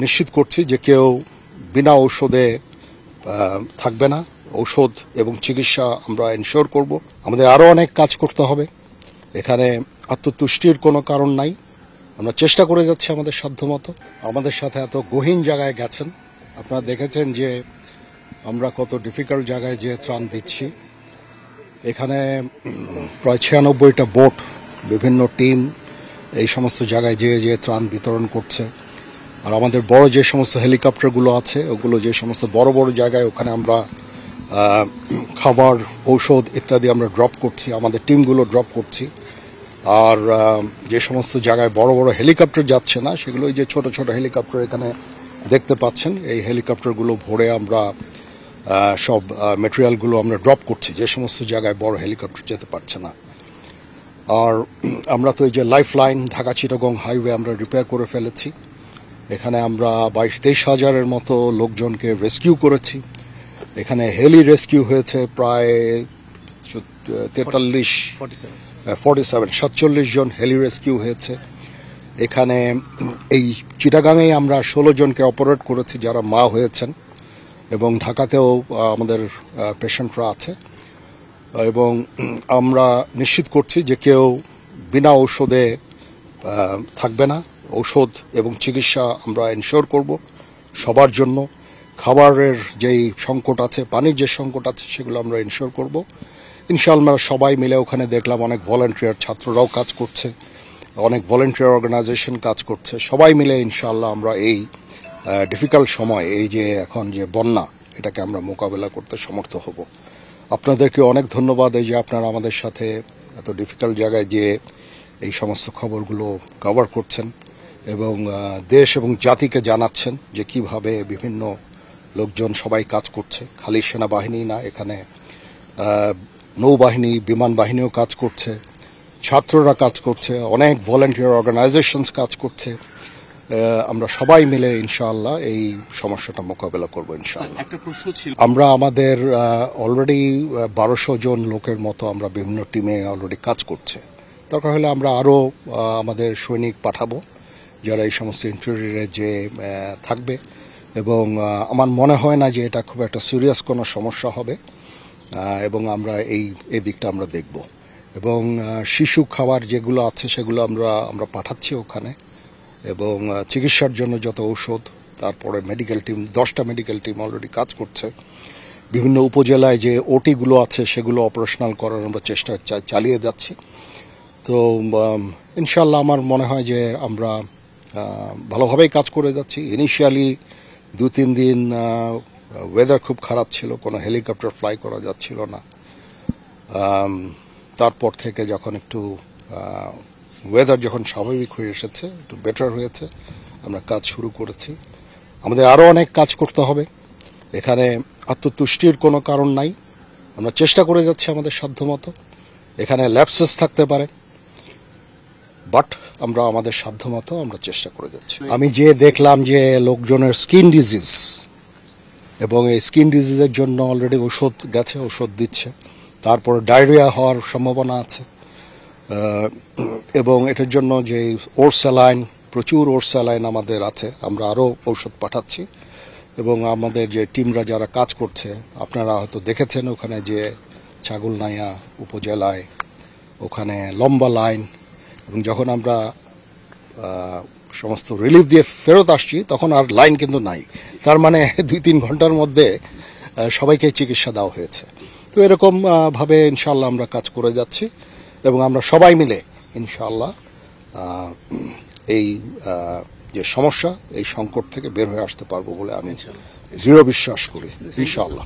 নিশ্চিত করছি যে কেউ বিনা ঔষধে থাকবে না। ঔষধ এবং চিকিৎসা আমরা এনশিওর করব। আমাদের আরও অনেক কাজ করতে হবে। এখানে আত্মতুষ্টির কোনো কারণ নাই। আমরা চেষ্টা করে যাচ্ছি আমাদের সাধ্যমতো। আমাদের সাথে এত গহীন জায়গায় গেছেন, আপনারা দেখেছেন যে আমরা কত ডিফিকাল্ট জায়গায় যে ত্রাণ দিচ্ছি। এখানে প্রায় 96টা বোট, বিভিন্ন টিম এই সমস্ত জায়গায় যে ত্রাণ বিতরণ করছে। আর আমাদের বড় যে সমস্ত হেলিকপ্টারগুলো আছে, ওগুলো যে সমস্ত বড় বড় জায়গায়, ওখানে আমরা খাবার, ঔষধ ইত্যাদি আমরা ড্রপ করছি, আমাদের টিমগুলো ড্রপ করছি। আর যে সমস্ত জায়গায় বড় বড় হেলিকপ্টার যাচ্ছে না, সেগুলো যে ছোট ছোট হেলিকপ্টার এখানে দেখতে পাচ্ছেন, এই হেলিকপ্টারগুলো ভরে আমরা সব মেটেরিয়ালগুলো আমরা ড্রপ করছি যে সমস্ত জায়গায় বড় হেলিকপ্টার যেতে পারছে না। আর আমরা তো এই যে life line Dhaka Chittagong highway আমরা রিপেয়ার করে ফেলেছি। এখানে আমরা 22-23 হাজারের মতো লোকজনকে রেস্কিউ করেছি। এখানে হেলি রেস্কিউ হয়েছে প্রায় 47 জন হেলি রেস্কিউ হয়েছে। এখানে এই চিটাগাংয়ে আমরা 16 জনকে অপারেট করেছি যারা মা হয়েছেন, এবং ঢাকাতেও আমাদের পেশেন্টরা আছে। এবং আমরা নিশ্চিত করছি যে কেউ বিনা ঔষধে থাকবে না। ঔষধ এবং চিকিৎসা আমরা এনশিওর করব সবার জন্য। খাবারের যেই সংকট আছে, পানির যে সংকট আছে, সেগুলো আমরা এনশিওর করব ইনশাআল্লাহ। সবাই মিলে ওখানে দেখলাম অনেক ভলান্টিয়ার, ছাত্ররাও কাজ করছে, অনেক ভলান্টিয়ার অর্গানাইজেশন কাজ করছে। সবাই মিলে ইনশাআল্লাহ আমরা এই ডিফিকাল্ট সময়, এই যে এখন যে বন্যা, এটাকে আমরা মোকাবেলা করতে সমর্থ হব। আপনাদেরকে অনেক ধন্যবাদ এই যে আপনারা আমাদের সাথে এত ডিফিকাল্ট জায়গায় যে এই সমস্ত খবরগুলো কভার করছেন এবং দেশ এবং জাতিকে জানাচ্ছেন যে কিভাবে বিভিন্ন লোকজন সবাই কাজ করছে। খালি সেনাবাহিনী না, এখানে নৌবাহিনী, বিমান বাহিনীও কাজ করছে, ছাত্ররা কাজ করছে, অনেক ভলান্টিয়ার অর্গানাইজেশনস কাজ করছে। আমরা সবাই মিলে ইনশাআল্লাহ এই সমস্যাটা মোকাবেলা করব ইনশাআল্লাহ। একটা প্রশ্ন ছিল, আমরা আমাদের অলরেডি 1200 জন লোকের মতো আমরা বিভিন্ন টিমে অলরেডি কাজ করছে। দরকার হলে আমরা আরও আমাদের সৈনিক পাঠাবো যারা এই সমস্ত ইন্টারভিউয়ে যে থাকবে। এবং আমার মনে হয় না যে এটা খুব একটা সিরিয়াস কোনো সমস্যা হবে, এবং আমরা এই দিকটা আমরা দেখব। এবং শিশু খাবার যেগুলো আছে সেগুলো আমরা পাঠাচ্ছি ওখানে, এবং চিকিৎসার জন্য যত ঔষধ, তারপরে মেডিকেল টিম, 10টা মেডিকেল টিম অলরেডি কাজ করছে। বিভিন্ন উপজেলায় যে ওটিগুলো আছে সেগুলো অপারেশনাল করার আমরা চেষ্টা চালিয়ে যাচ্ছি। তো ইনশাল্লাহ আমার মনে হয় যে আমরা ভালোভাবেই কাজ করে যাচ্ছি। ইনিশিয়ালি 2-3 দিন ওয়েদার খুব খারাপ ছিল, কোনো হেলিকপ্টার ফ্লাই করা যাচ্ছিল না। তারপর থেকে যখন একটু ওয়েদার যখন স্বাভাবিক হয়ে এসেছে, একটু বেটার হয়েছে, আমরা কাজ শুরু করেছি। আমাদের আরও অনেক কাজ করতে হবে। এখানে আত্মতুষ্টির কোনো কারণ নাই। আমরা চেষ্টা করে যাচ্ছি আমাদের সাধ্যমতো। এখানে ল্যাপসেস থাকতে পারে, বাট আমরা আমাদের সাধ্যমতো আমরা চেষ্টা করে যাচ্ছি। আমি যে দেখলাম যে লোকজনের স্কিন ডিজিজ, এবং এই স্কিন ডিজিজের জন্য অলরেডি ওষুধ গেছে, ওষুধ দিচ্ছে। তারপর ডায়রিয়া হওয়ার সম্ভাবনা আছে, এবং এটার জন্য যে ওরস্যালাইন, প্রচুর ওরস্যালাইন আমাদের আছে, আমরা আরও ঔষধ পাঠাচ্ছি। এবং আমাদের যে টিমরা যারা কাজ করছে, আপনারা হয়তো দেখেছেন ওখানে যে ছাগলনাইয়া উপজেলায় ওখানে লম্বা লাইন, এবং যখন আমরা সমস্ত রিলিফ দিয়ে ফেরত আসছি তখন আর লাইন কিন্তু নাই। তার মানে 2-3 ঘন্টার মধ্যে সবাইকে চিকিৎসা দেওয়া হয়েছে। তো এরকম ভাবে ইনশাআল্লাহ আমরা কাজ করে যাচ্ছি, এবং আমরা সবাই মিলে ইনশাআল্লাহ এই যে সমস্যা, এই সংকট থেকে বের হয়ে আসতে পারবো বলে আমি দৃঢ় বিশ্বাস করি ইনশাআল্লাহ।